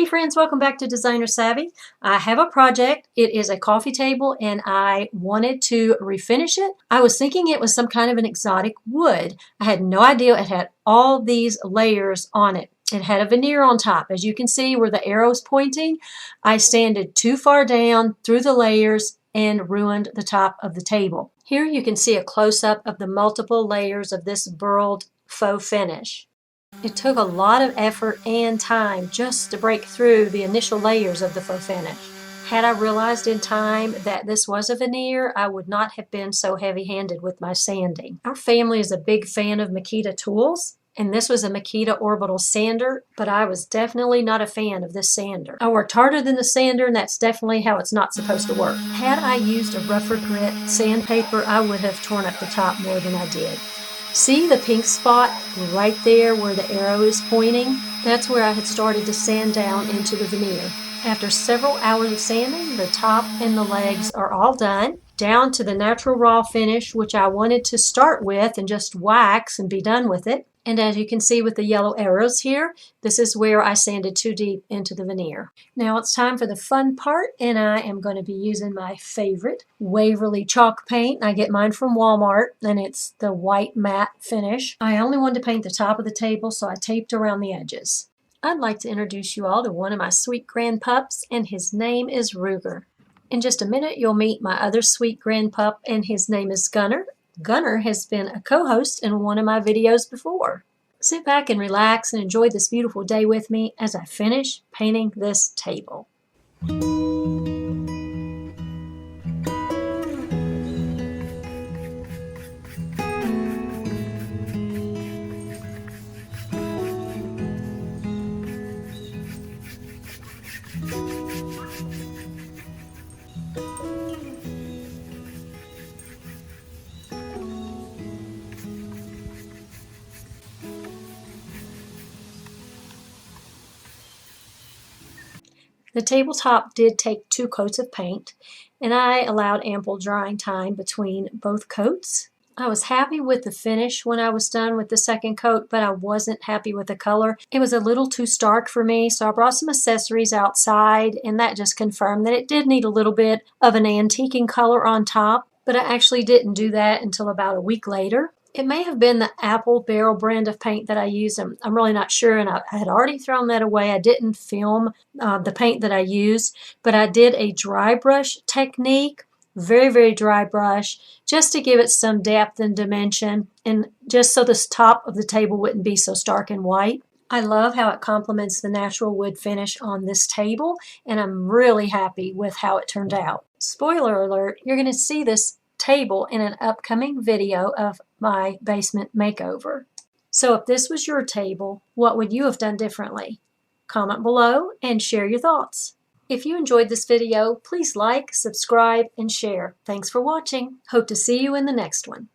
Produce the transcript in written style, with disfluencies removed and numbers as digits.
Hey friends, welcome back to Designer Savvy. I have a project. It is a coffee table and I wanted to refinish it. I was thinking it was some kind of an exotic wood. I had no idea it had all these layers on it. It had a veneer on top. As you can see where the arrow's pointing, I sanded too far down through the layers and ruined the top of the table. Here you can see a close-up of the multiple layers of this burled faux finish. It took a lot of effort and time just to break through the initial layers of the faux finish. Had I realized in time that this was a veneer, I would not have been so heavy-handed with my sanding. Our family is a big fan of Makita tools, and this was a Makita orbital sander, but I was definitely not a fan of this sander. I worked harder than the sander, and that's definitely how it's not supposed to work. Had I used a rougher grit sandpaper, I would have torn up the top more than I did. See the pink spot right there where the arrow is pointing? That's where I had started to sand down into the veneer. After several hours of sanding, the top and the legs are all done, down to the natural raw finish, which I wanted to start with and just wax and be done with it. And as you can see with the yellow arrows here, this is where I sanded too deep into the veneer. Now it's time for the fun part, and I am going to be using my favorite Waverly chalk paint. I get mine from Walmart, and it's the white matte finish. I only wanted to paint the top of the table, so I taped around the edges. I'd like to introduce you all to one of my sweet grand pups, and his name is Ruger. In just a minute, you'll meet my other sweet grand pup, and his name is Gunner. Gunner has been a co-host in one of my videos before. Sit back and relax and enjoy this beautiful day with me as I finish painting this table. The tabletop did take 2 coats of paint, and I allowed ample drying time between both coats. I was happy with the finish when I was done with the second coat, but I wasn't happy with the color. It was a little too stark for me, so I brought some accessories outside, and that just confirmed that it did need a little bit of an antiquing color on top, but I actually didn't do that until about a week later. It may have been the Apple Barrel brand of paint that I used. I'm really not sure, and I had already thrown that away. I didn't film the paint that I used, but I did a dry brush technique, very, very dry brush, just to give it some depth and dimension, and just so this top of the table wouldn't be so stark and white. I love how it complements the natural wood finish on this table, and I'm really happy with how it turned out. Spoiler alert, you're going to see this table in an upcoming video of my basement makeover. So if this was your table, what would you have done differently? Comment below and share your thoughts. If you enjoyed this video, please like, subscribe, and share. Thanks for watching. Hope to see you in the next one.